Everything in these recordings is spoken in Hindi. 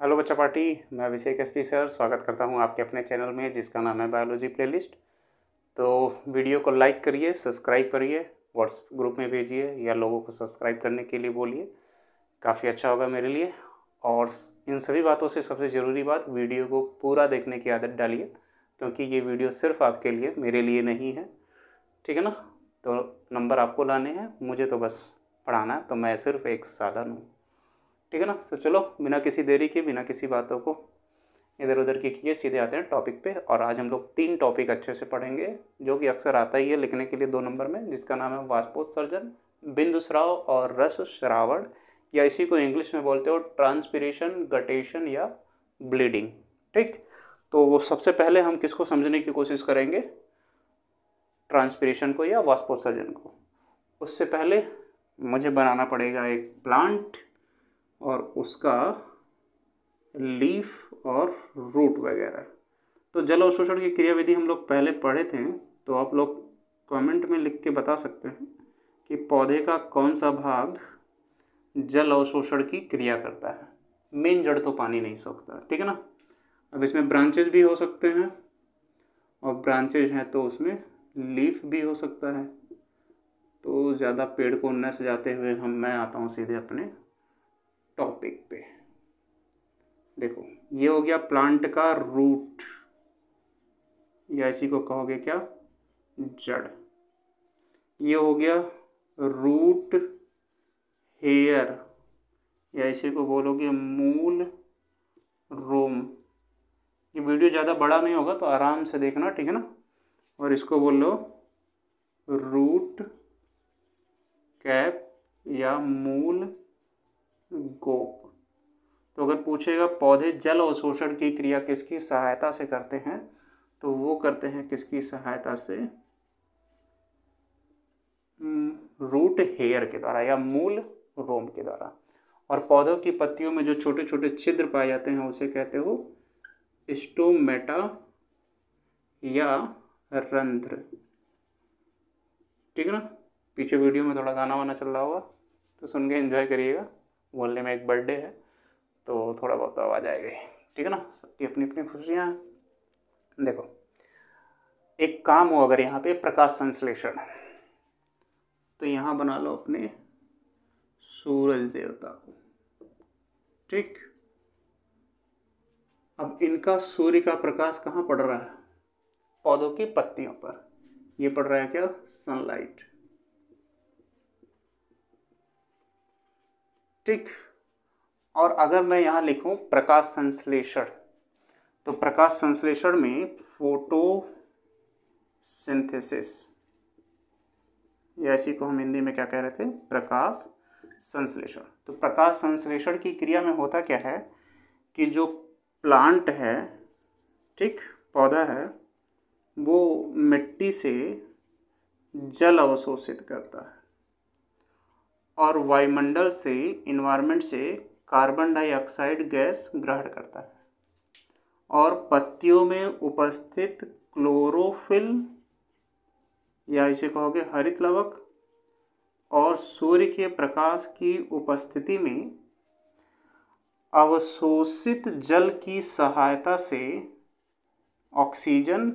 हेलो बच्चा पार्टी, मैं अभिषेक एसपी सर स्वागत करता हूं आपके अपने चैनल में जिसका नाम है बायोलॉजी प्लेलिस्ट। तो वीडियो को लाइक करिए, सब्सक्राइब करिए, व्हाट्सएप ग्रुप में भेजिए या लोगों को सब्सक्राइब करने के लिए बोलिए, काफ़ी अच्छा होगा मेरे लिए। और इन सभी बातों से सबसे ज़रूरी बात, वीडियो को पूरा देखने की आदत डालिए क्योंकि ये वीडियो सिर्फ आपके लिए, मेरे लिए नहीं है। ठीक है ना? तो नंबर आपको लाने हैं, मुझे तो बस पढ़ाना है, तो मैं सिर्फ एक साधन हूँ। ठीक है ना? तो चलो बिना किसी देरी के, बिना किसी बातों को इधर उधर की किए सीधे आते हैं टॉपिक पे। और आज हम लोग 3 टॉपिक अच्छे से पढ़ेंगे जो कि अक्सर आता ही है लिखने के लिए 2 नंबर में, जिसका नाम है वाष्पोत्सर्जन, बिंदुस्राव और रस श्रावण, या इसी को इंग्लिश में बोलते हो ट्रांसपीरेशन, गटेशन या ब्लीडिंग। ठीक, तो वो सबसे पहले हम किसको समझने की कोशिश करेंगे? ट्रांसपीरेशन को या वाष्पोत्सर्जन को। उससे पहले मुझे बनाना पड़ेगा एक प्लांट और उसका लीफ और रूट वगैरह। तो जल अवशोषण की क्रियाविधि हम लोग पहले पढ़े थे, तो आप लोग कमेंट में लिख के बता सकते हैं कि पौधे का कौन सा भाग जल अवशोषण की क्रिया करता है। मेन जड़ तो पानी नहीं सोखता, ठीक है ना? अब इसमें ब्रांचेज भी हो सकते हैं, और ब्रांचेज हैं तो उसमें लीफ भी हो सकता है। तो ज़्यादा पेड़ को न सजाते हुए मैं आता हूँ सीधे अपने टॉपिक पे। देखो, ये हो गया प्लांट का रूट, या इसी को कहोगे क्या? जड़। ये हो गया रूट हेयर, या इसी को बोलोगे मूल रोम। ये वीडियो ज़्यादा बड़ा नहीं होगा तो आराम से देखना, ठीक है ना? और इसको बोलो रूट कैप या मूल गोप। तो अगर पूछेगा पौधे जल अवशोषण की क्रिया किसकी सहायता से करते हैं, तो वो करते हैं किसकी सहायता से? रूट हेयर के द्वारा या मूल रोम के द्वारा। और पौधों की पत्तियों में जो छोटे छोटे छिद्र पाए जाते हैं उसे कहते हो स्टोमेटा या रंध्र। ठीक है ना? पीछे वीडियो में थोड़ा गाना वाना चल रहा होगा तो सुन के एंजॉय करिएगा। मोहल्ले में एक बर्थडे है तो थोड़ा बहुत आवाज़ आएगी, ठीक है ना? सबकी अपनी अपनी खुशियाँ। देखो, एक काम हो अगर यहाँ पे प्रकाश संश्लेषण, तो यहाँ बना लो अपने सूरज देवता को। ठीक, अब इनका सूर्य का प्रकाश कहाँ पड़ रहा है? पौधों की पत्तियों पर। ये पड़ रहा है क्या? सनलाइट। ठीक, और अगर मैं यहाँ लिखूं प्रकाश संश्लेषण, तो प्रकाश संश्लेषण में फोटोसिंथेसिस, या इसी को हम हिंदी में क्या कह रहे थे? प्रकाश संश्लेषण। तो प्रकाश संश्लेषण की क्रिया में होता क्या है कि जो प्लांट है, ठीक, पौधा है, वो मिट्टी से जल अवशोषित करता है और वायुमंडल से, इन्वायरमेंट से कार्बन डाइऑक्साइड गैस ग्रहण करता है, और पत्तियों में उपस्थित क्लोरोफिल, या इसे कहोगे हरित लवक, और सूर्य के प्रकाश की उपस्थिति में अवशोषित जल की सहायता से ऑक्सीजन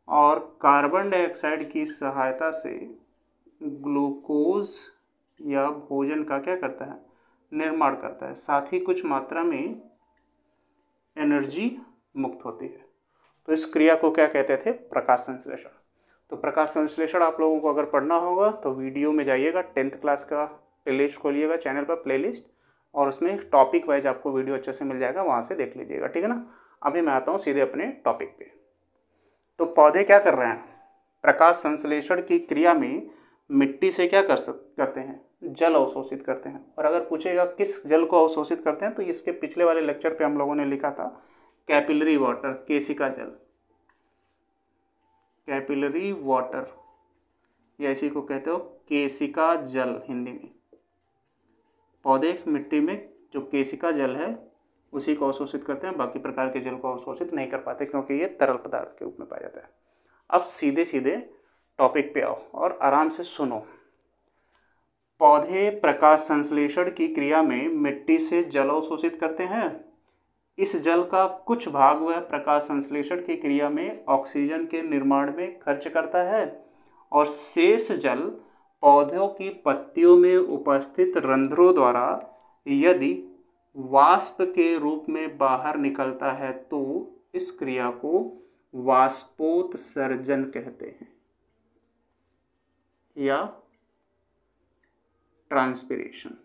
और कार्बन डाइऑक्साइड की सहायता से ग्लूकोज या भोजन का क्या करता है? निर्माण करता है। साथ ही कुछ मात्रा में एनर्जी मुक्त होती है। तो इस क्रिया को क्या कहते थे? प्रकाश संश्लेषण। तो प्रकाश संश्लेषण आप लोगों को अगर पढ़ना होगा तो वीडियो में जाइएगा, 10th क्लास का प्लेलिस्ट खोलिएगा चैनल पर, प्लेलिस्ट, और उसमें टॉपिक वाइज आपको वीडियो अच्छे से मिल जाएगा, वहाँ से देख लीजिएगा, ठीक है ना? अभी मैं आता हूँ सीधे अपने टॉपिक पे। तो पौधे क्या कर रहे हैं? प्रकाश संश्लेषण की क्रिया में मिट्टी से क्या करते हैं? जल अवशोषित करते हैं। और अगर पूछेगा किस जल को अवशोषित करते हैं, तो इसके पिछले वाले लेक्चर पे हम लोगों ने लिखा था कैपिलरी वाटर, केशिका जल। कैपिलरी वाटर, या इसी को कहते हो केशिका जल हिंदी में। पौधे मिट्टी में जो केशिका जल है उसी को अवशोषित करते हैं, बाकी प्रकार के जल को अवशोषित नहीं कर पाते क्योंकि ये तरल पदार्थ के रूप में पाया जाता है। अब सीधे सीधे टॉपिक पे आओ और आराम से सुनो। पौधे प्रकाश संश्लेषण की क्रिया में मिट्टी से जल अवशोषित करते हैं इस जल का कुछ भाग वह प्रकाश संश्लेषण की क्रिया में ऑक्सीजन के निर्माण में खर्च करता है और शेष जल पौधों की पत्तियों में उपस्थित रंध्रों द्वारा यदि वाष्प के रूप में बाहर निकलता है तो इस क्रिया को वाष्पोत्सर्जन कहते हैं या ट्रांसपिरेशन।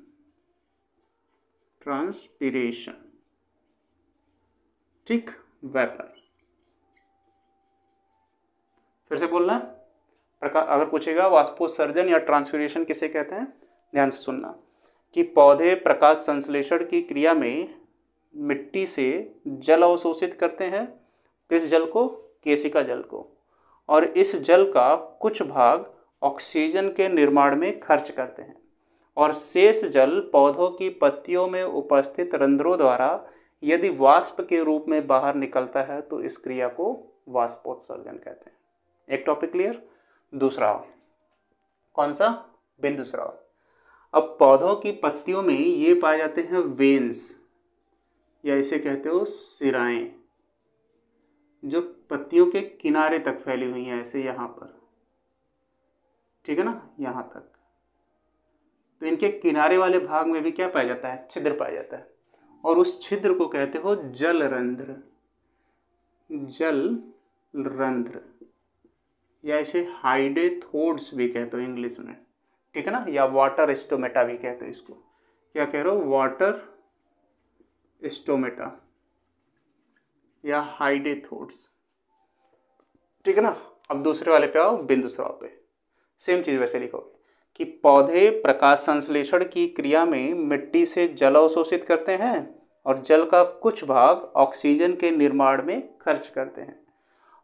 ठीक, वेपर। फिर से बोलना, अगर पूछेगा वाष्पोत्सर्जन या ट्रांसपिरेशन किसे कहते हैं, ध्यान से सुनना कि पौधे प्रकाश संश्लेषण की क्रिया में मिट्टी से जल अवशोषित करते हैं। किस जल को? केशिका जल को। और इस जल का कुछ भाग ऑक्सीजन के निर्माण में खर्च करते हैं और शेष जल पौधों की पत्तियों में उपस्थित रंध्रों द्वारा यदि वाष्प के रूप में बाहर निकलता है तो इस क्रिया को वाष्पोत्सर्जन कहते हैं। एक टॉपिक क्लियर। दूसरा, कौन सा? बिंदु स्राव। अब पौधों की पत्तियों में ये पाए जाते हैं वेन्स, या इसे कहते हो सिराएं, जो पत्तियों के किनारे तक फैली हुई हैं, ऐसे यहाँ पर, ठीक है ना, यहाँ तक। तो इनके किनारे वाले भाग में भी क्या पाया जाता है? छिद्र पाया जाता है और उस छिद्र को कहते हो जल रंध्र, या इसे हाइडेथोड्स भी कहते हो इंग्लिश में, ठीक है ना, या वाटर स्टोमेटा भी कहते हो इसको। क्या कह रहे हो? वाटर स्टोमेटा या हाइडेथोड्स, ठीक है ना। अब दूसरे वाले पे आओ, बिंदु स्राव पे। सेम चीज वैसे लिखोगे कि पौधे प्रकाश संश्लेषण की क्रिया में मिट्टी से जल अवशोषित करते हैं और जल का कुछ भाग ऑक्सीजन के निर्माण में खर्च करते हैं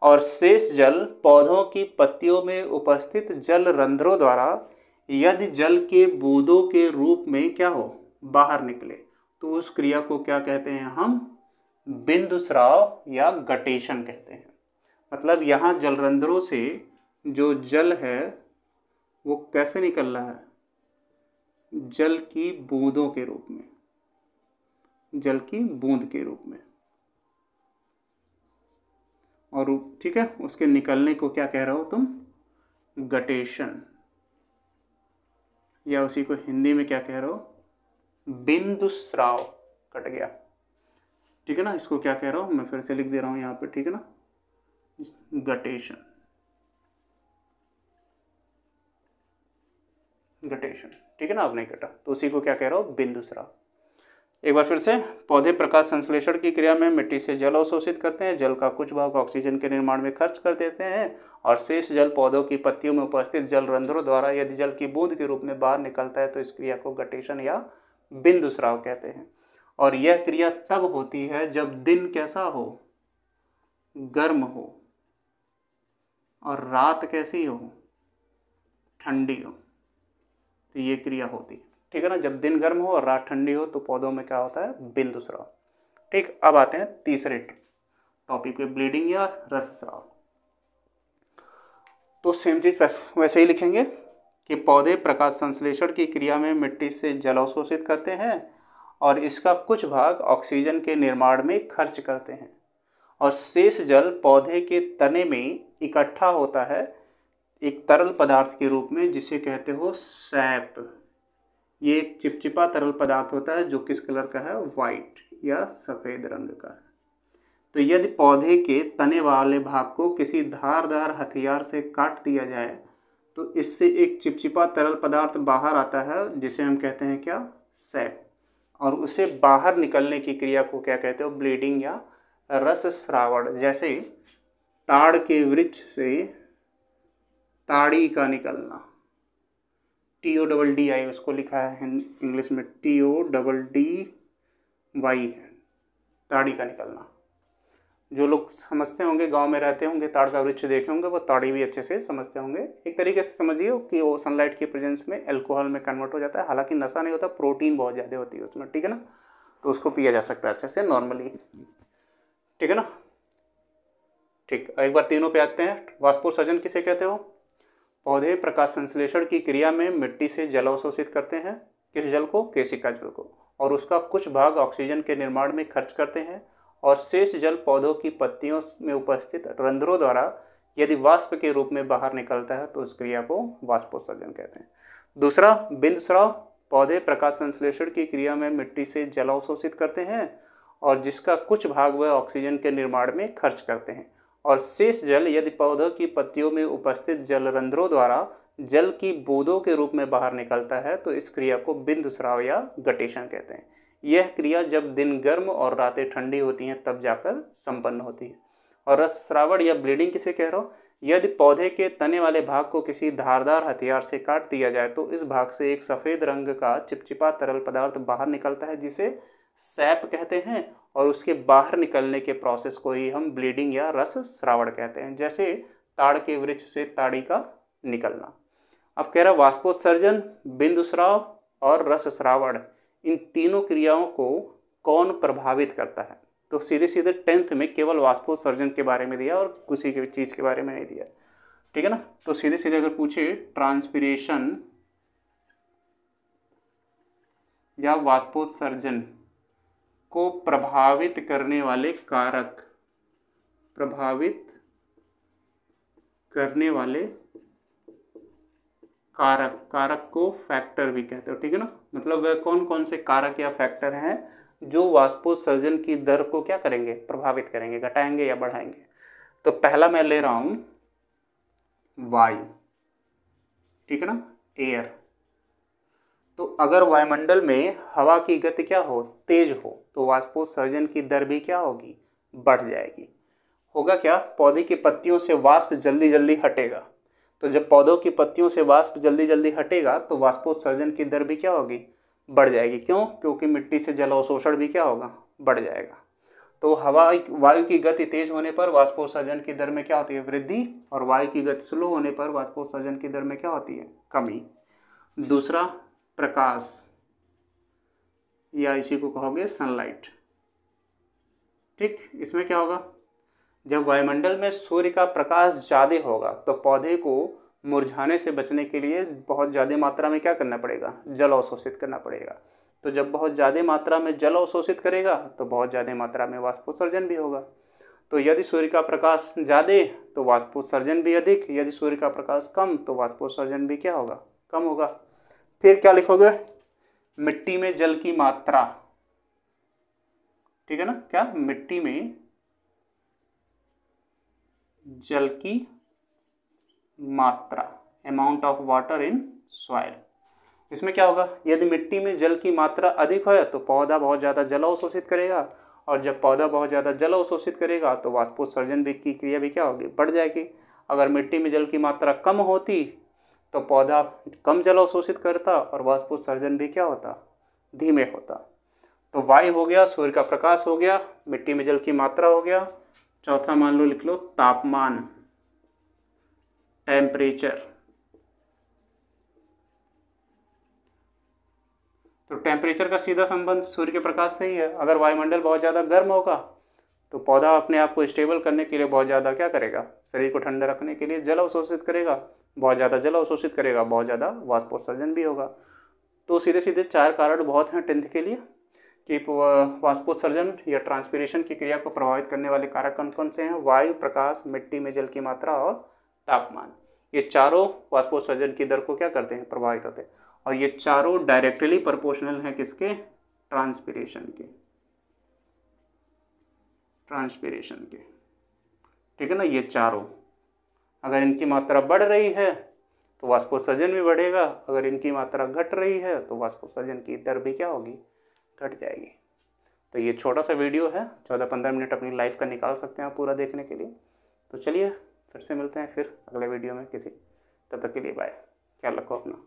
और शेष जल पौधों की पत्तियों में उपस्थित जल रंध्रों द्वारा यदि जल के बूंदों के रूप में क्या हो? बाहर निकले तो उस क्रिया को क्या कहते हैं? हम बिंदु स्राव या गटेशन कहते हैं। मतलब यहाँ जल रंध्रों से जो जल है वो कैसे निकल रहा है? जल की बूंदों के रूप में, जल की बूंद के रूप में। और ठीक है, उसके निकलने को क्या कह रहे हो तुम? गटेशन, या उसी को हिंदी में क्या कह रहे हो? बिंदु स्राव। कट गया, ठीक है ना। इसको क्या कह रहा हूं मैं? फिर से लिख दे रहा हूं यहाँ पे, ठीक है ना, गटेशन, ठीक है ना। अब नहीं कटा तो उसी को क्या कह रहा हूं? बिंदु स्राव। एक बार फिर से, पौधे प्रकाश संश्लेषण की क्रिया में मिट्टी से जल अवशोषित करते हैं, जल का कुछ भाग ऑक्सीजन के निर्माण में खर्च कर देते हैं और शेष जल पौधों की पत्तियों में उपस्थित जल रंध्रों द्वारा यदि जल की बूंद के रूप में बाहर निकलता है तो इस क्रिया को गटेशन या बिंदु स्राव कहते हैं। और यह क्रिया तब होती है जब दिन कैसा हो? गर्म हो, और रात कैसी हो? ठंडी हो, तो ये क्रिया होती है, ठीक है ना। जब दिन गर्म हो और रात ठंडी हो तो पौधों में क्या होता है? बिंदु स्राव। ठीक, अब आते हैं तीसरे टॉपिक पे, ब्लीडिंग या रस स्राव। तो सेम चीज वैसे ही लिखेंगे कि पौधे प्रकाश संश्लेषण की क्रिया में मिट्टी से जल अवशोषित करते हैं और इसका कुछ भाग ऑक्सीजन के निर्माण में खर्च करते हैं और शेष जल पौधे के तने में इकट्ठा होता है एक तरल पदार्थ के रूप में जिसे कहते हो सैप। ये एक चिपचिपा तरल पदार्थ होता है जो किस कलर का है? वाइट या सफ़ेद रंग का है। तो यदि पौधे के तने वाले भाग को किसी धारदार हथियार से काट दिया जाए तो इससे एक चिपचिपा तरल पदार्थ बाहर आता है जिसे हम कहते हैं क्या? सैप। और उसे बाहर निकलने की क्रिया को क्या कहते हो? ब्लीडिंग या रस स्रावण। जैसे ताड़ के वृक्ष से ताड़ी का निकलना, TODDI उसको लिखा है इंग्लिश में, TODDY है, ताड़ी का निकलना। जो लोग समझते होंगे, गांव में रहते होंगे, ताड़ का वृक्ष देखे होंगे, वो ताड़ी भी अच्छे से समझते होंगे। एक तरीके से समझिए कि वो सनलाइट की प्रेजेंस में अल्कोहल में कन्वर्ट हो जाता है। हालांकि नशा नहीं होता, प्रोटीन बहुत ज़्यादा होती है उसमें, ठीक है ना। तो उसको पिया जा सकता है अच्छे से नॉर्मली, ठीक है ना। ठीक, एक बार तीनों पे आते हैं। वाष्पोत्सर्जन किसे कहते हो? पौधे प्रकाश संश्लेषण की क्रिया में मिट्टी से जल अवशोषित करते हैं। किस जल को? केशिका जल को। और उसका कुछ भाग ऑक्सीजन के निर्माण में खर्च करते हैं और शेष जल पौधों की पत्तियों में उपस्थित रंध्रों द्वारा यदि वाष्प के रूप में बाहर निकलता है तो उस क्रिया को वाष्पोत्सर्जन कहते हैं। दूसरा, बिंदुस्राव। पौधे प्रकाश संश्लेषण की क्रिया में मिट्टी से जल अवशोषित करते हैं और जिसका कुछ भाग वह ऑक्सीजन के निर्माण में खर्च करते हैं, और शेष जल यदि पौधों की पत्तियों में उपस्थित जल रंध्रों द्वारा जल की बूंदों के रूप में बाहर निकलता है तो इस क्रिया को बिंदुस्राव या गटेशन कहते हैं। यह क्रिया जब दिन गर्म और रातें ठंडी होती हैं तब जाकर संपन्न होती है। और रसस्रावण या ब्लीडिंग किसे कह रहा हूँ? यदि पौधे के तने वाले भाग को किसी धारदार हथियार से काट दिया जाए तो इस भाग से एक सफ़ेद रंग का चिपचिपा तरल पदार्थ बाहर निकलता है जिसे सैप कहते हैं, और उसके बाहर निकलने के प्रोसेस को ही हम ब्लीडिंग या रसस्रावण कहते हैं, जैसे ताड़ के वृक्ष से ताड़ी का निकलना। अब कह रहा वाष्पोत्सर्जन, बिंदुस्राव और रसस्रावण, इन तीनों क्रियाओं को कौन प्रभावित करता है? तो सीधे सीधे 10th में केवल वाष्पोत्सर्जन के बारे में दिया और किसी की चीज़ के बारे में नहीं दिया, ठीक है ना। तो सीधे सीधे अगर पूछे ट्रांसपिरेशन या वाष्पोत्सर्जन को प्रभावित करने वाले कारक, प्रभावित करने वाले कारक, कारक को फैक्टर भी कहते हो, ठीक है ना। मतलब वह कौन कौन से कारक या फैक्टर हैं जो वाष्पोत्सर्जन की दर को क्या करेंगे? प्रभावित करेंगे, घटाएंगे या बढ़ाएंगे। तो पहला मैं ले रहा हूं वायु, ठीक है ना, एयर। तो अगर वायुमंडल में हवा की गति क्या हो? तेज हो, तो वाष्पोत्सर्जन की दर भी क्या होगी? बढ़ जाएगी। होगा क्या? पौधे की पत्तियों से वाष्प जल्दी जल्दी हटेगा। तो जब पौधों की पत्तियों से वाष्प जल्दी जल्दी हटेगा तो वाष्पोत्सर्जन की दर भी क्या होगी? बढ़ जाएगी। क्यों? क्योंकि मिट्टी से जल अवशोषण भी क्या होगा? बढ़ जाएगा। तो वायु की गति तेज होने पर वाष्पोत्सर्जन की दर में क्या होती है? वृद्धि, और वायु की गति स्लो होने पर वाष्पोत्सर्जन की दर में क्या होती है? कमी। दूसरा, प्रकाश, या इसी को कहोगे सनलाइट, ठीक। इसमें क्या होगा? जब वायुमंडल में सूर्य का प्रकाश ज़्यादा होगा तो पौधे को मुरझाने से बचने के लिए बहुत ज़्यादा मात्रा में क्या करना पड़ेगा? जल अवशोषित करना पड़ेगा। तो जब बहुत ज़्यादा मात्रा में जल अवशोषित करेगा तो बहुत ज़्यादा मात्रा में वाष्पोत्सर्जन भी होगा। तो यदि सूर्य का प्रकाश ज़्यादा तो वाष्पोत्सर्जन भी अधिक, यदि सूर्य का प्रकाश कम तो वाष्पोत्सर्जन भी क्या होगा? कम होगा। फिर क्या लिखोगे? मिट्टी में जल की मात्रा, ठीक है ना। क्या? मिट्टी में जल की मात्रा, amount of water in soil. इसमें क्या होगा? यदि मिट्टी में जल की मात्रा अधिक है तो पौधा बहुत ज़्यादा जल अवशोषित करेगा, और जब पौधा बहुत ज़्यादा जल अवशोषित करेगा तो वाष्पोत्सर्जन भी की क्रिया भी क्या होगी? बढ़ जाएगी। अगर मिट्टी में जल की मात्रा कम होती तो पौधा कम जल अवशोषित करता और वाष्पोत्सर्जन भी क्या होता? धीमे होता। तो वायु हो गया, सूर्य का प्रकाश हो गया, मिट्टी में जल की मात्रा हो गया। चौथा मान लो, लिख लो तापमान, टेम्परेचर। तो टेम्परेचर का सीधा संबंध सूर्य के प्रकाश से ही है। अगर वायुमंडल बहुत ज़्यादा गर्म होगा तो पौधा अपने आप को स्टेबल करने के लिए बहुत ज़्यादा क्या करेगा? शरीर को ठंडा रखने के लिए जल अवशोषित करेगा, बहुत ज़्यादा जल अवशोषित करेगा, बहुत ज़्यादा वाष्पोत्सर्जन भी होगा। तो सीधे सीधे 4 कारण बहुत हैं 10th के लिए कि वाष्पोत्सर्जन या ट्रांसपिरेशन की क्रिया को प्रभावित करने वाले कारक कौन कौन से हैं? वायु, प्रकाश, मिट्टी में जल की मात्रा और तापमान। ये चारों वाष्पोत्सर्जन की दर को क्या करते हैं? प्रभावित होते हैं। और ये चारों डायरेक्टली प्रोपोर्शनल हैं किसके? ट्रांसपिरेशन के, ट्रांसपिरेशन के, ठीक है ना। ये चारों, अगर इनकी मात्रा बढ़ रही है तो वाष्पोत्सर्जन भी बढ़ेगा, अगर इनकी मात्रा घट रही है तो वाष्पोत्सर्जन की दर भी क्या होगी? घट जाएगी। तो ये छोटा सा वीडियो है, 14-15 मिनट अपनी लाइफ का निकाल सकते हैं आप पूरा देखने के लिए। तो चलिए फिर से मिलते हैं फिर अगले वीडियो में किसी, तब तक के लिए बाय, ख्याल रखो अपना।